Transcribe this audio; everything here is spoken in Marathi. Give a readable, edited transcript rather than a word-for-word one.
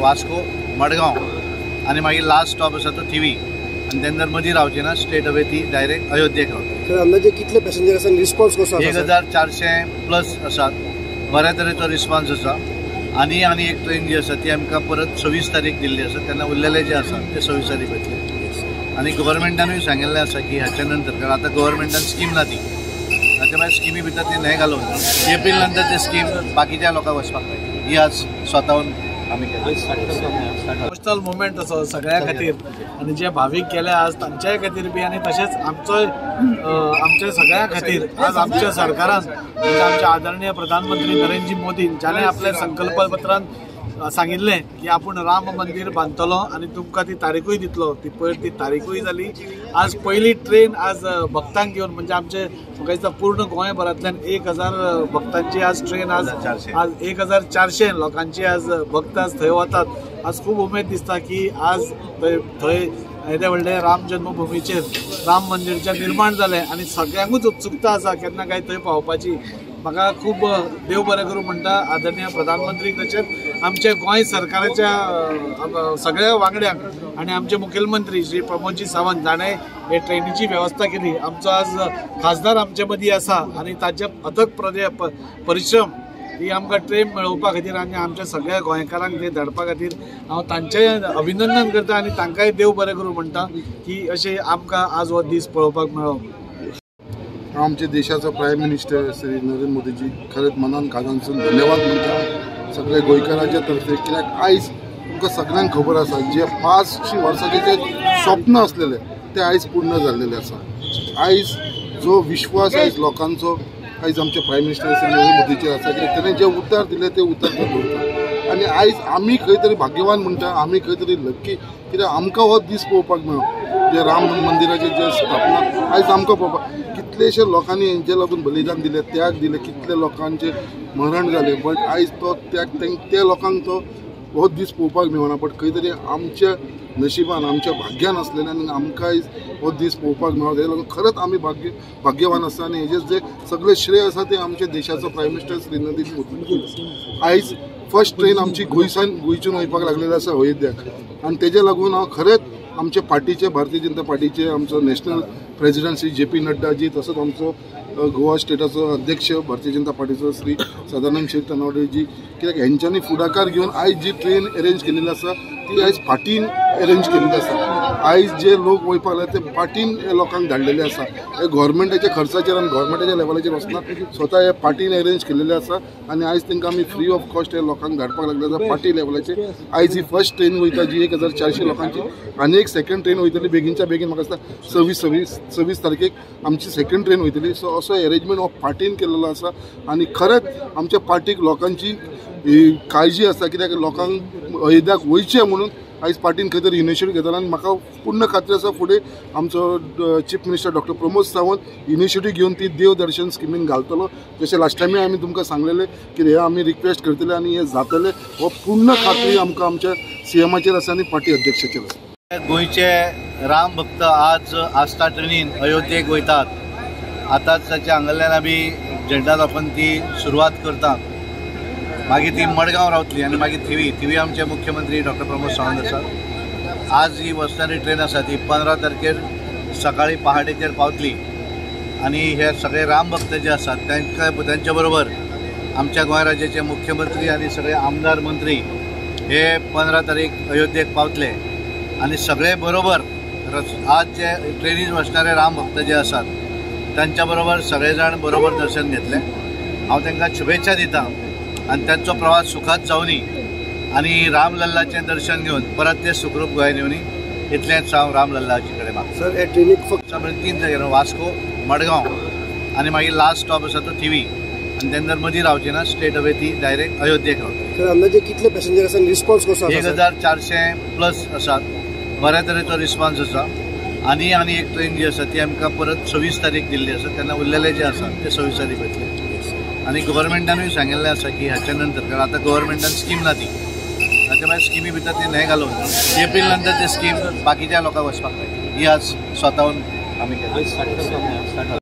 वास्को मडगांव आणि मागीर लास्ट स्टॉप आसा तो थिवी आणि तेन्ना मदीं रावची ना स्ट्रेट अवे ती डायरेक्ट अयोध्येक रावता। तर अंदाजे कितले पॅसेंजर आसा, रिस्पॉन्स कसो आसा? 1400 प्लस आसात, बऱ्या तरेचो रिस्पॉन्स आसा। आनी एक ट्रेन जी आसा ती आमकां परत 26 तारीख दिल्ली आसा, तेन्ना उरलेले जे आसा ते 26 तारीख वयतले। आनी गव्हर्मेंटानूय सांगिल्लें आसा की हाच्या नंतर, कारण आतां गव्हर्मेंटान स्कीम ना ती, ताच्या भायर स्किमी भितर ती न्हय घालून एप्रील नंतर ती स्कीम बाकीच्या लोकांक वचपाक मेळटली। ही आज स्वताहून आमी इमोशनल मुवमेंट असो सगळ्या खातीर, आणि जे भावीक गेले आज तांच्या खातीर बी, आणि तशेंच आमच्या सगळ्या खातीर आज आमच्या सरकारान म्हणजे आमच्या आदरणीय प्रधानमंत्री नरेंद्र मोदी ज्याने आपल्या संकल्पपत्रांत सांगिल्लें की आपूण राम मंदिर बांदतलो आणि तुमकां ती तारीखूय दितलो, ती तारीखूय जाली। आज पहिली ट्रेन आज भक्तांक घेवन म्हणजे आमचे म्हाका दिसता पूर्ण गोंयभरांतल्यान 1000 भक्तांची आज ट्रेन आज 1400 लोकांची आज भक्त आज थंय वतात। आज खूब उमेद दिसता की आज थंय येदे व्हडले राम जन्मभुमीचेर राम मंदिरचें निर्माण जालें आणि सगळ्यांकूच उत्सुकता आसा केन्ना काय थंय पावपाची। म्हाका खूब देव बरें करूं म्हणटा आदरणीय प्रधानमंत्री, तशेंच आमच्या गोंय सरकाराच्या सगळ्या वांगड्यांक आणि आमचे मुखेलमंत्री श्री प्रमोदजी सावंत जाणें हे ट्रेनीची वेवस्था केली। आमचो आज खासदार आमचे मदीं आसा आणि ताचे अथक परिश्रम ही आमकां ट्रेन मेळोवपा खातीर आनी आमच्या सगळ्या गोंयकारांक ते धाडपा खातीर हांव तांचें अभिनंदन करता आणि तांकांय देव बरें करूं म्हणटा की अशें आमकां आज हो दीस पळोवपाक मेळ्ळो। आमचे देशाचो प्रायम मिनिस्टर श्री नरेंद्र मोदीजी खरेंच मनान कानांसून धन्यवाद म्हणटा सगळे गोंयकारांच्या तर्फे, कित्याक आयज तुमकां सगळ्यांक खबर आसा जे 500 वर्सांचे जे स्वप्न आसलेले ते आयज पूर्ण जाल्लेले आसा। आयज जो विश्वास आयज लोकांचो आयज आमचे प्रायम मिनिस्टर श्री नरेंद्र मोदीचेर आसा, कित्याक ताणें जे उतर दिले ते उतर ते दवरता। आनी आयज आमी खंय तरी भाग्यवान म्हणटा, आमी खंय तरी लक्की, कित्याक आमकां हो दीस पळोवपाक मेळ्ळो जे राम मंदिराचे जे स्थापना आयज आमकां पळोवपाक। कितलेशे लोकांनी हेंचे लागून बलिदान दिले, त्याग दिले, कितले लोकांचे मरण जाले, बट आयज तो त्याग त्या लोकांक तो हो दीस पळोवपाक मेळना। बट खंय तरी आमच्या नशिबान आमच्या भाग्यान आसलेल्यान आमकां आयज हो दीस पळोवपाक मेळ्ळो, ताका लागून खरेंच आमी भाग्यवान आसा। आनी हेजे जे सगळे श्रेय आसा ते आमच्या देशाचो प्रायम मिनिस्टर श्री नरेंद्र मोदी। आयज फर्स्ट ट्रेन आमची गोंयच्यान वयपाक लागलेली आसा अयोध्याक, आनी तेजे लागून हांव खरेंच आमचे पार्टीचे भारतीय जनता पार्टीचे आमचो national president Shri JP Nadda ji, तसोच आमचो गोवा स्टेटाचो अध्यक्ष भारतीय जनता पार्टीचो श्री सदानंद शेख तनवडे जी, कित्याक हेंच्यांनी फुडाकार घेवन आयज जी ट्रेन अरेंज केलेली आसा ती आयज फाटीन अरेंज केल्ली आसा। आयज जे लोक वयपाक लागले ते फाटीन लोकांक धाडलेले आसा, हे गव्हर्मेंटाच्या खर्चाचेर आनी गव्हर्मेंटाच्या लेवलाचेर वचना, स्वता हे फाटीन अरेंज केलेले आसा। आनी आयज तांकां आमी फ्री ऑफ कॉस्ट हे लोकांक धाडपाक लागले आसा फाटी लेवलाचेर। आयज ही फर्स्ट ट्रेन वयता जी 1400 लोकांची, आनी एक सेकंड ट्रेन वयतली बेगीनच्या बेगीन, म्हाका दिसता 26 तारखेक आमची सेकंड ट्रेन वयतली। सो असो अरेंजमेंट हो फाटीन केलेलो आसा आनी खरेंच आमच्या पार्टीक लोकांची काळजी आसा, कित्याक लोकांक अयोध्याक वयचें म्हणून आयज पार्टीन खंय तरी इनिशिएटीव घेतला। आनी म्हाका पूर्ण खात्री आसा फुडें आमचो chief minister doctor Pramod Sawant initiative घेवन ती देव दर्शन स्किमीन घालतलो, जशें लास्ट टायमी आमी तुमकां सांगलेले की हे आमी रिक्वेस्ट करतले आनी हे जातले, हो पूर्ण खात्री आमकां आमच्या CMचेर आसा आनी पार्टी अध्यक्षाचेर आसा। गोंयचे राम भक्त आज आस्था ट्रेनीन अयोध्येक वयतात। आतांच ताच्या हांगाल्यान आमी झेंडा दाखोवन ती सुरवात करता, मागीर ती मडगांव रावतली आनी मागीर थिवी आमचे मुख्यमंत्री डॉक्टर प्रमोद सावंत आसा। आज ही वचणारी ट्रेन आसा ती 15 तारखेर सकाळी पहाटेचेर पावतली आनी हे सगळे राम भक्त जे आसात त्यांच्या बरोबर आमच्या गोंय राज्याचे मुख्यमंत्री आनी सगळे आमदार मंत्री हे 15 तारीख अयोध्येक पावतले आनी सगळे बरोबर आज जे ट्रेनीन वचणारे राम भक्त जे आसात त्यांच्या बरोबर सगळे जाण बरोबर दर्शन घेतले। हांव तांकां शुभेच्छा दिता आणि त्यांचा प्रवास सुखात जावनी आणि रामलल्लाचें दर्शन घेवन परत ते सुखरूप गोंयांत येवनी, इतलेंच हांव रामलल्लाचे कडेन मागता। सर, हे ट्रेनीक फक्त 3 जाग्यार वास्को मडगांव आणि मागीर लास्ट स्टॉप आसा तो थिवी आणि तेन्ना मदीं रावची ना स्ट्रेट अवे ती डायरेक्ट अयोध्येक रावता। तर अंदाजे कितले पॅसेंजर आसा, रिस्पॉन्स कसो आसा? 1400 प्लस आसात, बऱ्या तरेचो रिस्पॉन्स आसा। आनी एक ट्रेन जी आसा ती आमकां परत 26 तारीख दिल्ली आसा, तेन्ना उरलेले जे आसा ते 26 तारीख वयतले। आनी गव्हर्मेंटानूय सांगिल्लें आसा की हाच्या नंतर, कारण आतां गव्हर्मेंटान स्कीम ना ती, ताच्या भायर स्किमी भितर ती न्हय घालून एप्रील नंतर ती स्कीम बाकीच्या लोकांक वचपाक मेळटली। ही आज स्वताहून आमी केली।